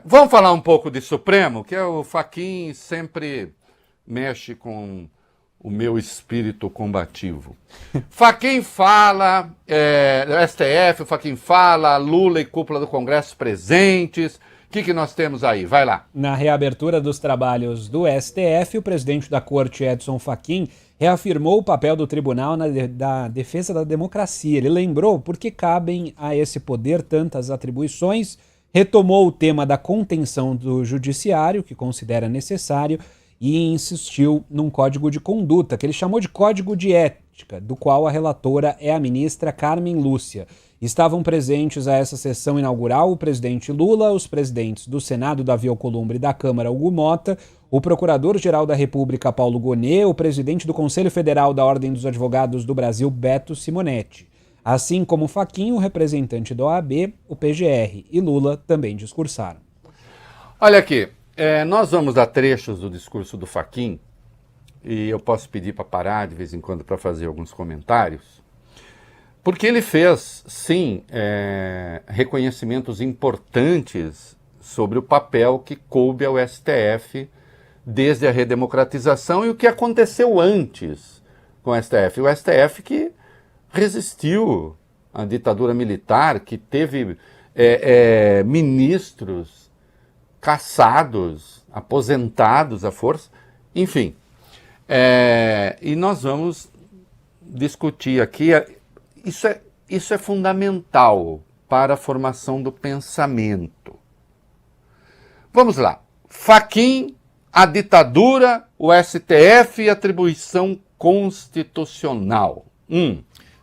Vamos falar um pouco de Supremo, que o Fachin sempre mexe com o meu espírito combativo. Fachin fala, STF, o Fachin fala, Lula e cúpula do Congresso presentes. O que nós temos aí? Vai lá. Na reabertura dos trabalhos do STF, o presidente da Corte, Edson Fachin, reafirmou o papel do tribunal da defesa da democracia. Ele lembrou por que cabem a esse poder tantas atribuições, retomou o tema da contenção do judiciário, que considera necessário, e insistiu num código de conduta, que ele chamou de código de ética, do qual a relatora é a ministra Carmen Lúcia. Estavam presentes a essa sessão inaugural o presidente Lula, os presidentes do Senado, Davi Alcolumbre, e da Câmara, Hugo Mota, o procurador-geral da República, Paulo Gonet, o presidente do Conselho Federal da Ordem dos Advogados do Brasil, Beto Simonetti. Assim como Fachin, o representante da OAB, o PGR e Lula também discursaram. Olha aqui, nós vamos dar trechos do discurso do Fachin, e eu posso pedir para parar de vez em quando para fazer alguns comentários, porque ele fez, sim, reconhecimentos importantes sobre o papel que coube ao STF desde a redemocratização e o que aconteceu antes com o STF. O STF que resistiu à ditadura militar, que teve ministros cassados, aposentados à força, enfim. E nós vamos discutir aqui, isso é fundamental para a formação do pensamento. Vamos lá. Fachin, a ditadura, o STF e atribuição constitucional.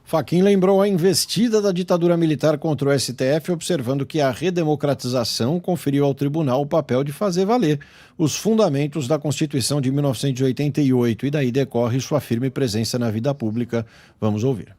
Fachin lembrou a investida da ditadura militar contra o STF, observando que a redemocratização conferiu ao tribunal o papel de fazer valer os fundamentos da Constituição de 1988 e daí decorre sua firme presença na vida pública. Vamos ouvir.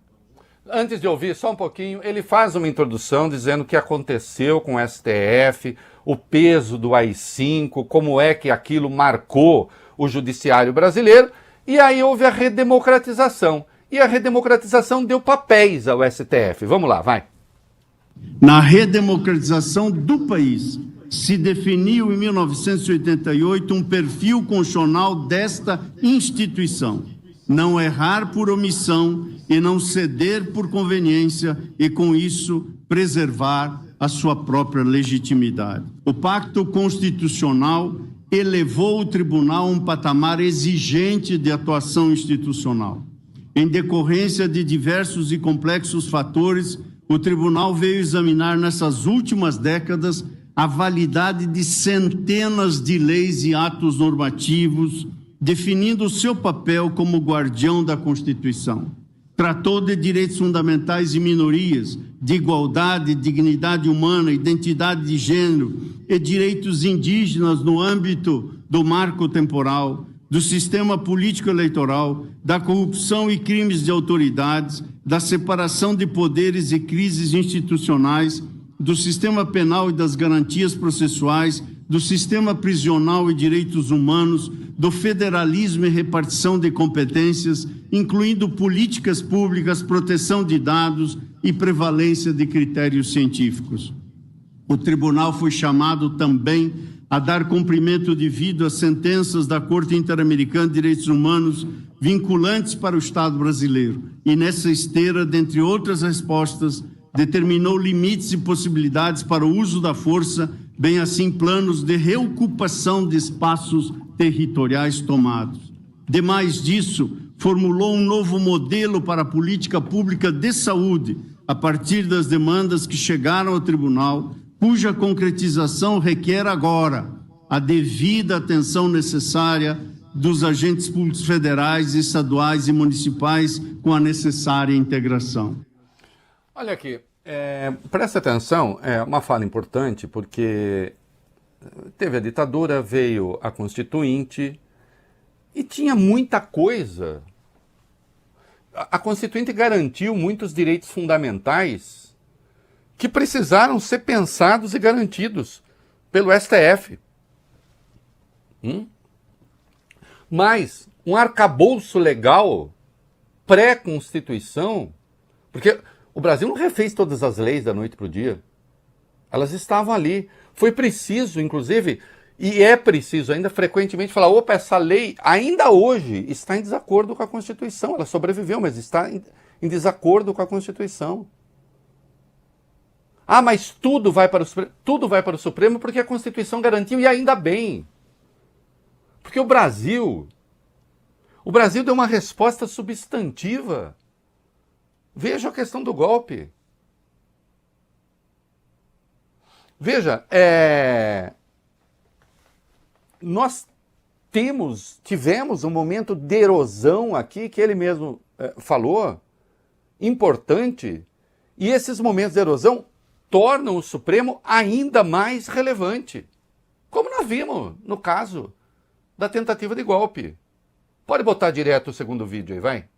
Antes de ouvir, só um pouquinho, ele faz uma introdução dizendo o que aconteceu com o STF, o peso do AI-5, como é que aquilo marcou o judiciário brasileiro, e aí houve a redemocratização. E a redemocratização deu papéis ao STF. Vamos lá, vai. Na redemocratização do país, se definiu em 1988 um perfil constitucional desta instituição. Não errar por omissão e não ceder por conveniência e, com isso, preservar a sua própria legitimidade. O Pacto Constitucional elevou o tribunal a um patamar exigente de atuação institucional. Em decorrência de diversos e complexos fatores, o tribunal veio examinar nessas últimas décadas a validade de centenas de leis e atos normativos, definindo o seu papel como guardião da Constituição. Tratou de direitos fundamentais e minorias, de igualdade, dignidade humana, identidade de gênero e direitos indígenas no âmbito do marco temporal, do sistema político-eleitoral, da corrupção e crimes de autoridades, da separação de poderes e crises institucionais, do sistema penal e das garantias processuais, do sistema prisional e direitos humanos, do federalismo e repartição de competências, incluindo políticas públicas, proteção de dados e prevalência de critérios científicos. O tribunal foi chamado também a dar cumprimento devido às sentenças da Corte Interamericana de Direitos Humanos vinculantes para o Estado brasileiro. E nessa esteira, dentre outras respostas, determinou limites e possibilidades para o uso da força, bem assim planos de reocupação de espaços territoriais tomados. Demais disso, formulou um novo modelo para a política pública de saúde, a partir das demandas que chegaram ao tribunal, cuja concretização requer agora a devida atenção necessária dos agentes públicos federais, estaduais e municipais com a necessária integração. Olha aqui, presta atenção, é uma fala importante, porque teve a ditadura, veio a Constituinte e tinha muita coisa. A Constituinte garantiu muitos direitos fundamentais que precisaram ser pensados e garantidos pelo STF. Mas um arcabouço legal pré-Constituição, porque o Brasil não refez todas as leis da noite para o dia. Elas estavam ali. Foi preciso, inclusive, e é preciso ainda frequentemente falar, opa, essa lei ainda hoje está em desacordo com a Constituição. Ela sobreviveu, mas está em desacordo com a Constituição. Ah, mas tudo vai para o Supremo porque a Constituição garantiu, e ainda bem. Porque o Brasil deu uma resposta substantiva. Veja a questão do golpe. Veja, nós tivemos um momento de erosão aqui, que ele mesmo falou, importante, e esses momentos de erosão tornam o Supremo ainda mais relevante. Como nós vimos no caso da tentativa de golpe. Pode botar direto o segundo vídeo aí, vai.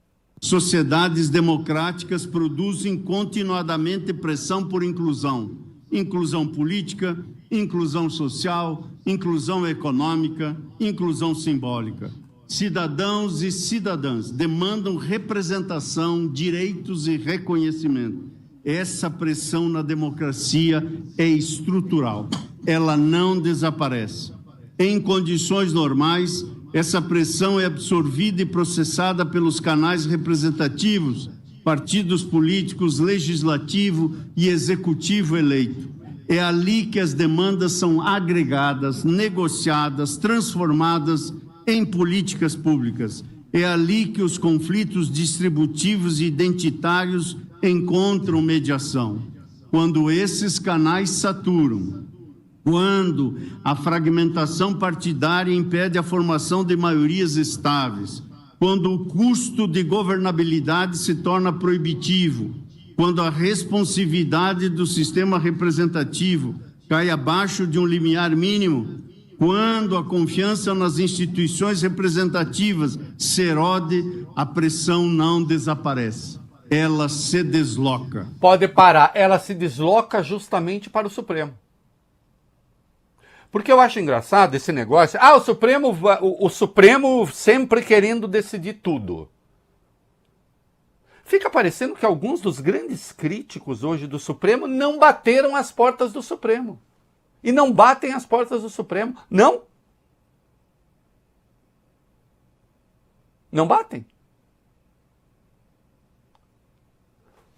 Sociedades democráticas produzem continuadamente pressão por inclusão. Inclusão política, inclusão social, inclusão econômica, inclusão simbólica. Cidadãos e cidadãs demandam representação, direitos e reconhecimento. Essa pressão na democracia é estrutural. Ela não desaparece. Em condições normais, essa pressão é absorvida e processada pelos canais representativos, partidos políticos, legislativo e executivo eleito. É ali que as demandas são agregadas, negociadas, transformadas em políticas públicas. É ali que os conflitos distributivos e identitários encontram mediação. Quando esses canais saturam, quando a fragmentação partidária impede a formação de maiorias estáveis, quando o custo de governabilidade se torna proibitivo, quando a responsividade do sistema representativo cai abaixo de um limiar mínimo, quando a confiança nas instituições representativas se erode, a pressão não desaparece, ela se desloca. Pode parar, ela se desloca justamente para o Supremo. Porque eu acho engraçado esse negócio. Ah, o Supremo sempre querendo decidir tudo. Fica parecendo que alguns dos grandes críticos hoje do Supremo não bateram as portas do Supremo. E não batem as portas do Supremo. Não. Não batem.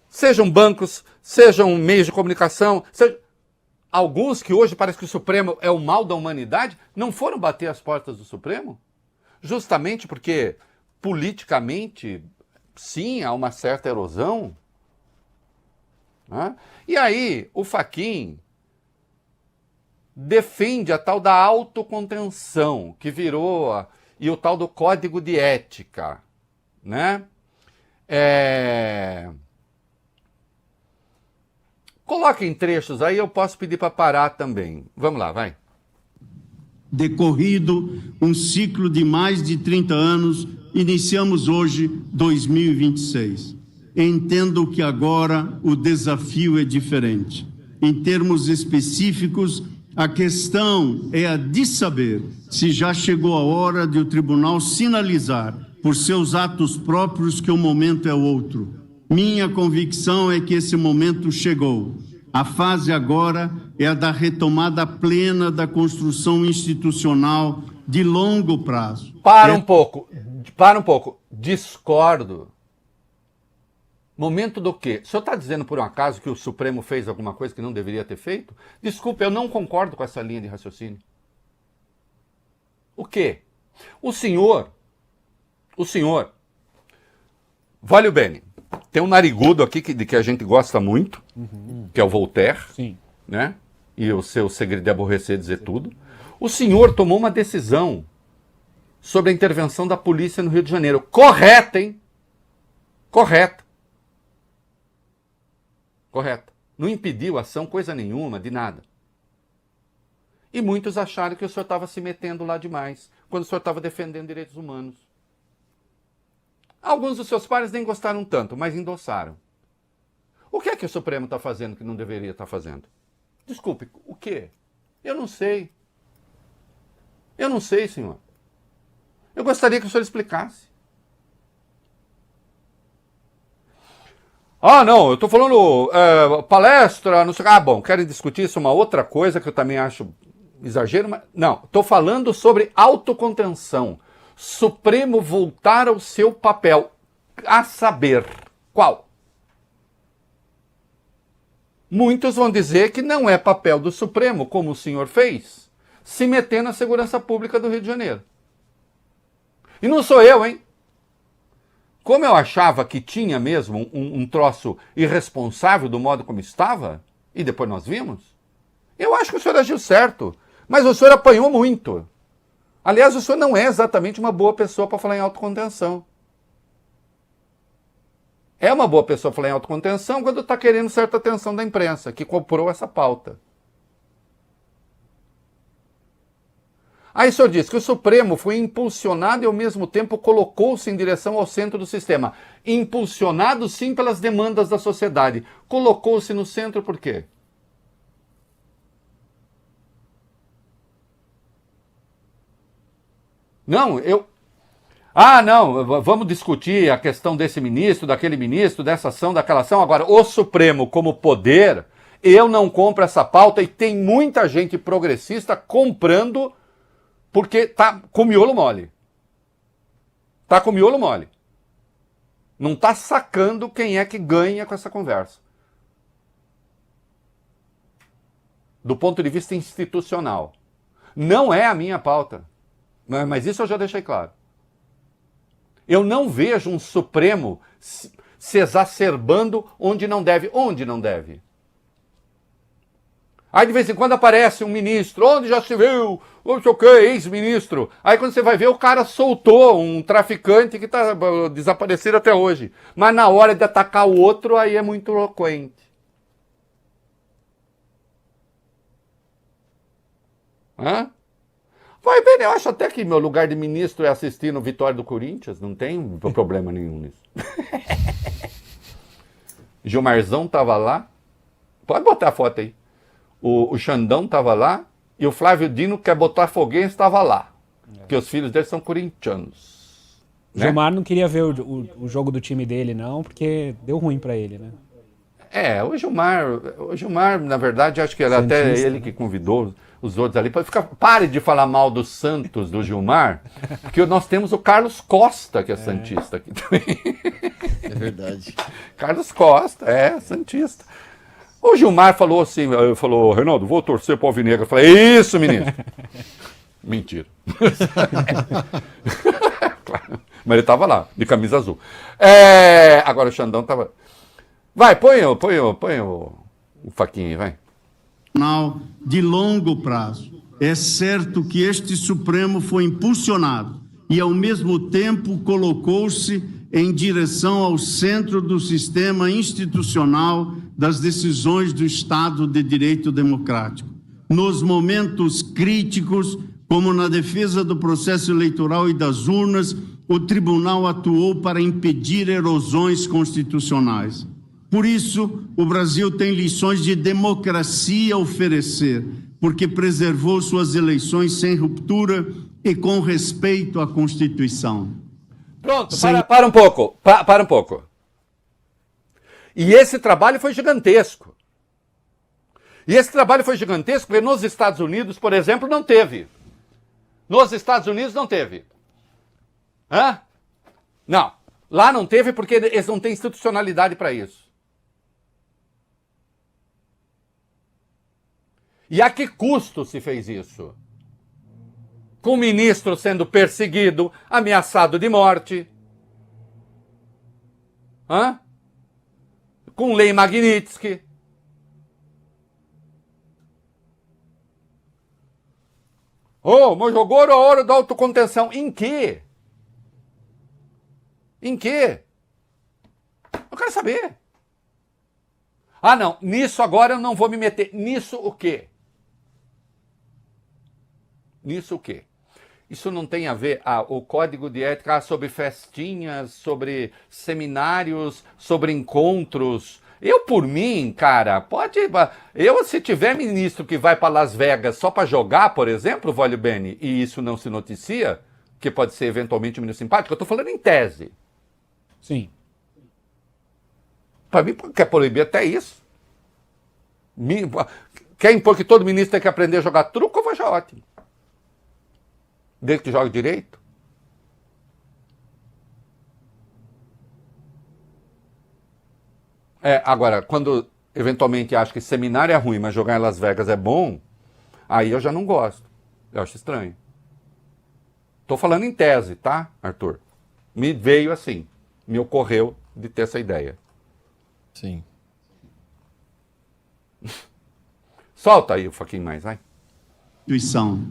Sejam bancos, sejam meios de comunicação, alguns que hoje parece que o Supremo é o mal da humanidade, não foram bater as portas do Supremo? Justamente porque, politicamente, sim, há uma certa erosão. Né? E aí, o Fachin defende a tal da autocontenção, que virou, e o tal do código de ética. Né? Coloquem trechos aí, eu posso pedir para parar também. Vamos lá, vai. Decorrido um ciclo de mais de 30 anos, iniciamos hoje 2026. Entendo que agora o desafio é diferente. Em termos específicos, a questão é a de saber se já chegou a hora de o tribunal sinalizar, por seus atos próprios, que o momento é outro. Minha convicção é que esse momento chegou. A fase agora é a da retomada plena da construção institucional de longo prazo. Para um pouco. Discordo. Momento do quê? O senhor está dizendo por um acaso que o Supremo fez alguma coisa que não deveria ter feito? Desculpe, eu não concordo com essa linha de raciocínio. O quê? O senhor, Valeu bene. Tem um narigudo aqui que a gente gosta muito, que é o Voltaire, Sim. Né? E o seu segredo de aborrecer dizer tudo. O senhor tomou uma decisão sobre a intervenção da polícia no Rio de Janeiro. Correta, hein? Correta. Não impediu a ação coisa nenhuma, de nada. E muitos acharam que o senhor estava se metendo lá demais, quando o senhor estava defendendo direitos humanos. Alguns dos seus pares nem gostaram tanto, mas endossaram. O que é que o Supremo está fazendo que não deveria estar fazendo? Desculpe, o quê? Eu não sei. Eu não sei, senhor. Eu gostaria que o senhor explicasse. Ah, não, eu estou falando palestra, não sei o que. Ah, bom, querem discutir isso, uma outra coisa que eu também acho exagero, mas não, estou falando sobre autocontenção. Supremo voltar ao seu papel, a saber, qual? Muitos vão dizer que não é papel do Supremo, como o senhor fez, se meter na segurança pública do Rio de Janeiro. E não sou eu, hein? Como eu achava que tinha mesmo um troço irresponsável do modo como estava, e depois nós vimos, eu acho que o senhor agiu certo, mas o senhor apanhou muito. Aliás, o senhor não é exatamente uma boa pessoa para falar em autocontenção. É uma boa pessoa falar em autocontenção quando está querendo certa atenção da imprensa, que comprou essa pauta. Aí o senhor diz que o Supremo foi impulsionado e ao mesmo tempo colocou-se em direção ao centro do sistema. Impulsionado sim pelas demandas da sociedade. Colocou-se no centro por quê? Não, Ah, não, vamos discutir a questão desse ministro, daquele ministro, dessa ação, daquela ação. Agora, o Supremo como poder, eu não compro essa pauta e tem muita gente progressista comprando porque tá com miolo mole. Tá com miolo mole. Não tá sacando quem é que ganha com essa conversa. Do ponto de vista institucional. Não é a minha pauta. Mas isso eu já deixei claro. Eu não vejo um Supremo se exacerbando onde não deve. Onde não deve? Aí de vez em quando aparece um ministro, onde já se viu, não sei o que, ex-ministro. Aí quando você vai ver, o cara soltou um traficante que está desaparecido até hoje. Mas na hora de atacar o outro, aí é muito eloquente. Hã? Vai bem, eu acho até que meu lugar de ministro é assistir no Vitória do Corinthians, não tem problema nenhum nisso. Gilmarzão estava lá, pode botar a foto aí. O Xandão estava lá e o Flávio Dino, que é botafoguense, estava lá. Porque os filhos dele são corintianos. Né? Gilmar não queria ver o jogo do time dele, não, porque deu ruim para ele, né? O Gilmar, na verdade, acho que era até ele que convidou os outros ali. Pare de falar mal do Santos, do Gilmar, porque nós temos o Carlos Costa, que é santista aqui também. É verdade. Carlos Costa, santista. O Gilmar falou assim, Reinaldo, vou torcer pro Alvinegro. Eu falei, isso, ministro. Mentira. Mas ele estava lá, de camisa azul. Agora o Xandão estava... Vai, põe o Fachin aí, vai. De longo prazo. É certo que este Supremo foi impulsionado e, ao mesmo tempo, colocou-se em direção ao centro do sistema institucional das decisões do Estado de Direito Democrático. Nos momentos críticos, como na defesa do processo eleitoral e das urnas, o Tribunal atuou para impedir erosões constitucionais. Por isso, o Brasil tem lições de democracia a oferecer, porque preservou suas eleições sem ruptura e com respeito à Constituição. Pronto, para um pouco, para um pouco. E esse trabalho foi gigantesco. E esse trabalho foi gigantesco porque nos Estados Unidos, por exemplo, não teve. Nos Estados Unidos não teve. Hã? Não. Lá não teve porque eles não têm institucionalidade para isso. E a que custo se fez isso? Com o ministro sendo perseguido, ameaçado de morte. Hã? Com lei Magnitsky. Mas jogou a hora da autocontenção. Em quê? Em quê? Eu quero saber. Ah, não. Nisso agora eu não vou me meter. Nisso o quê? Nisso o quê? Isso não tem a ver o código de ética sobre festinhas, sobre seminários, sobre encontros. Eu, por mim, cara, se tiver ministro que vai para Las Vegas só para jogar, por exemplo, Vólio Bene, e isso não se noticia, que pode ser eventualmente um ministro simpático, eu estou falando em tese. Sim. Para mim, quer proibir até isso. Quer impor que todo ministro tem que aprender a jogar truco, eu vou achar ótimo. Desde que jogue direito. Agora, quando eventualmente acha que seminário é ruim, mas jogar em Las Vegas é bom, aí eu já não gosto. Eu acho estranho. Tô falando em tese, tá, Arthur? Me veio assim, me ocorreu de ter essa ideia. Sim. Solta aí o Fachin mais, vai. Instituição.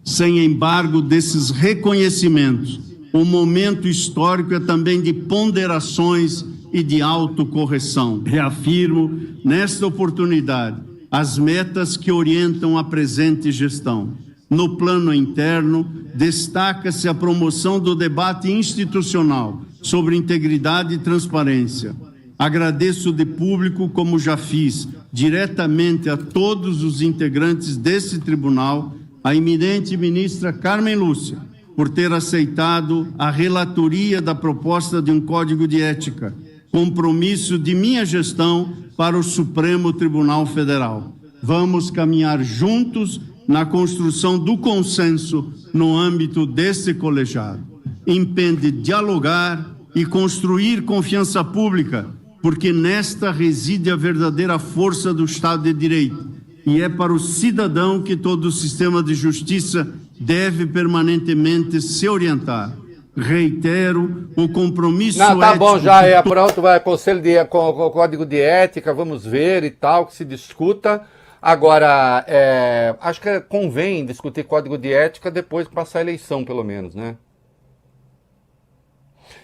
Sem embargo desses reconhecimentos, o momento histórico é também de ponderações e de autocorreção. Reafirmo, nesta oportunidade, as metas que orientam a presente gestão. No plano interno, destaca-se a promoção do debate institucional sobre integridade e transparência. Agradeço de público, como já fiz, diretamente a todos os integrantes desse tribunal, a eminente ministra Carmen Lúcia, por ter aceitado a relatoria da proposta de um Código de Ética, compromisso de minha gestão para o Supremo Tribunal Federal. Vamos caminhar juntos na construção do consenso no âmbito desse colegiado. Impende dialogar e construir confiança pública, porque nesta reside a verdadeira força do Estado de Direito. E é para o cidadão que todo o sistema de justiça deve permanentemente se orientar. Reitero o compromisso ético... Não, tá bom, já pronto, vai conselho com o Código de Ética, vamos ver e tal, que se discuta. Agora, acho que convém discutir Código de Ética depois que passar a eleição, pelo menos, né?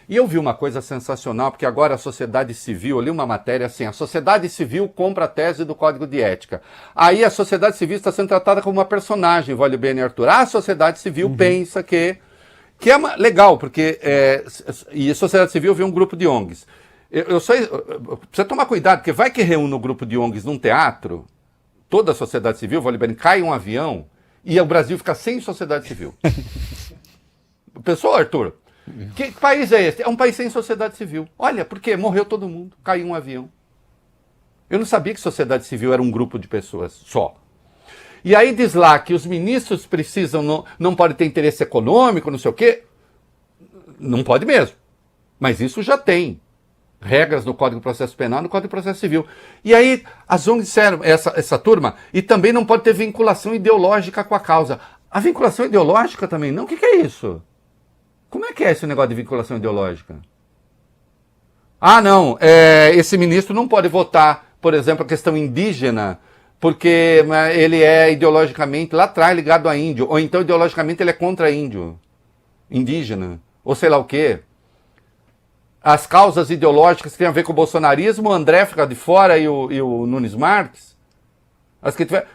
E eu vi uma coisa sensacional, porque agora a sociedade civil, eu li uma matéria assim, a sociedade civil compra a tese do Código de Ética. Aí a sociedade civil está sendo tratada como uma personagem, Vale bem, Arthur. A sociedade civil pensa que é legal, porque e a sociedade civil vê um grupo de ONGs. Precisa tomar cuidado, porque vai que reúne um grupo de ONGs num teatro, toda a sociedade civil, Vale bem, cai um avião e o Brasil fica sem sociedade civil. Pensou, Arthur? Que país é esse? É um país sem sociedade civil. Olha, porque morreu todo mundo, caiu um avião. Eu não sabia que sociedade civil era um grupo de pessoas só. E aí diz lá que os ministros precisam, não pode ter interesse econômico, não sei o quê. Não pode mesmo. Mas isso já tem regras no Código de Processo Penal e no Código de Processo Civil. E aí as ONGs disseram, essa turma, e também não pode ter vinculação ideológica com a causa. A vinculação ideológica também não? O que é isso? Como é que é esse negócio de vinculação ideológica? Ah, não, esse ministro não pode votar, por exemplo, a questão indígena, porque ele é ideologicamente lá atrás ligado a índio, ou então ideologicamente ele é contra índio, indígena, ou sei lá o quê. As causas ideológicas que têm a ver com o bolsonarismo, o André fica de fora e o Nunes Marques. As que tiver...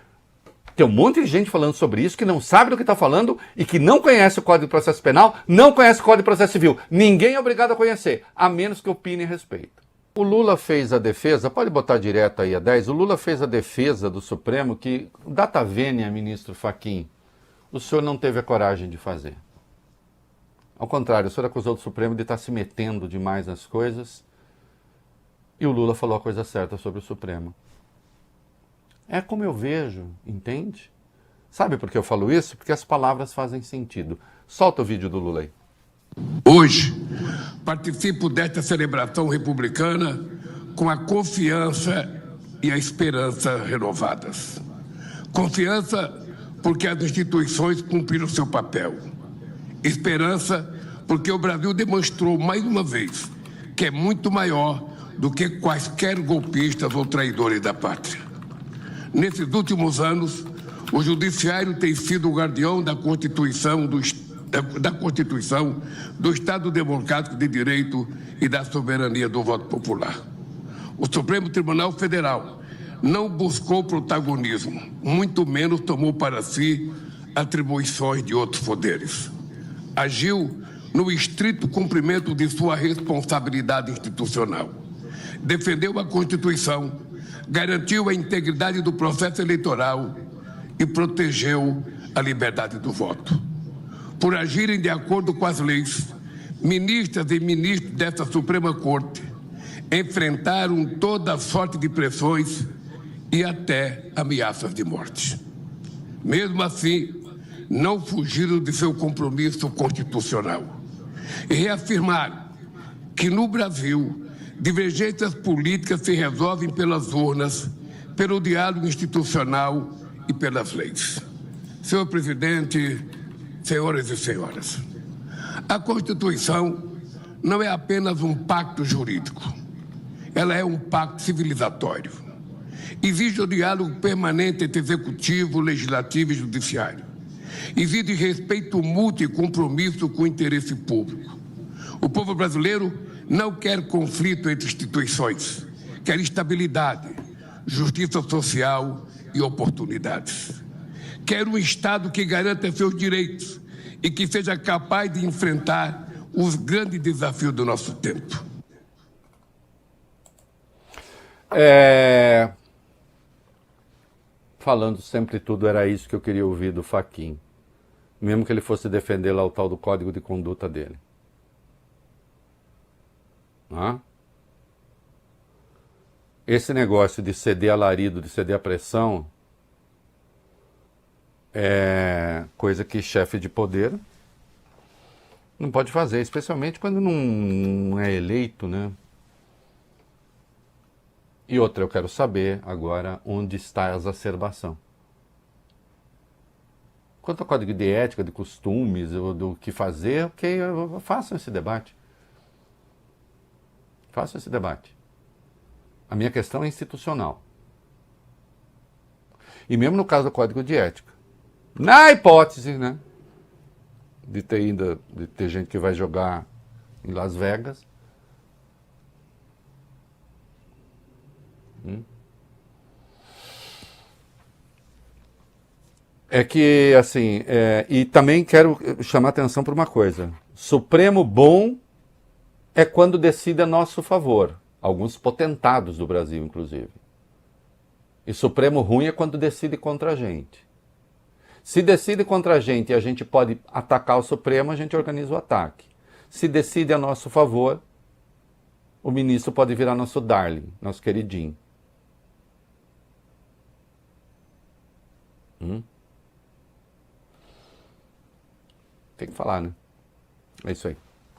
Tem um monte de gente falando sobre isso que não sabe do que está falando e que não conhece o Código de Processo Penal, não conhece o Código de Processo Civil. Ninguém é obrigado a conhecer, a menos que opine a respeito. O Lula fez a defesa, pode botar direto aí a 10, o Lula fez a defesa do Supremo que, data vênia, ministro Fachin, o senhor não teve a coragem de fazer. Ao contrário, o senhor acusou do Supremo de estar se metendo demais nas coisas e o Lula falou a coisa certa sobre o Supremo. É como eu vejo, entende? Sabe por que eu falo isso? Porque as palavras fazem sentido. Solta o vídeo do Lula aí. Hoje, participo desta celebração republicana com a confiança e a esperança renovadas. Confiança porque as instituições cumpriram seu papel. Esperança porque o Brasil demonstrou mais uma vez que é muito maior do que quaisquer golpistas ou traidores da pátria. Nesses últimos anos, o Judiciário tem sido o guardião da Constituição do Estado Democrático de Direito e da soberania do voto popular. O Supremo Tribunal Federal não buscou protagonismo, muito menos tomou para si atribuições de outros poderes. Agiu no estrito cumprimento de sua responsabilidade institucional. Defendeu a Constituição, garantiu a integridade do processo eleitoral e protegeu a liberdade do voto. Por agirem de acordo com as leis, ministras e ministros desta Suprema Corte enfrentaram toda sorte de pressões e até ameaças de morte. Mesmo assim, não fugiram de seu compromisso constitucional e reafirmaram que no Brasil divergências políticas se resolvem pelas urnas, pelo diálogo institucional e pelas leis. Senhor presidente, senhoras e senhoras, a Constituição não é apenas um pacto jurídico, ela é um pacto civilizatório. Exige o diálogo permanente entre executivo, legislativo e judiciário. Exige respeito mútuo e compromisso com o interesse público. O povo brasileiro não quer conflito entre instituições, quer estabilidade, justiça social e oportunidades. Quer um Estado que garanta seus direitos e que seja capaz de enfrentar os grandes desafios do nosso tempo. Falando sempre tudo, era isso que eu queria ouvir do Fachin. Mesmo que ele fosse defender lá o tal do código de conduta dele. Esse negócio de ceder alarido, de ceder a pressão, é coisa que chefe de poder não pode fazer, especialmente quando não é eleito, né? E outra, eu quero saber agora onde está a exacerbação. Quanto ao código de ética, de costumes, do que fazer, ok, façam esse debate. Façam esse debate. A minha questão é institucional. E mesmo no caso do código de ética, na hipótese, né, de ter gente que vai jogar em Las Vegas, é que, assim, e também quero chamar a atenção para uma coisa. Supremo bom é quando decide a nosso favor. Alguns potentados do Brasil, inclusive. E Supremo ruim é quando decide contra a gente. Se decide contra a gente e a gente pode atacar o Supremo, a gente organiza o ataque. Se decide a nosso favor, o ministro pode virar nosso darling, nosso queridinho. Tem que falar, né? É isso aí.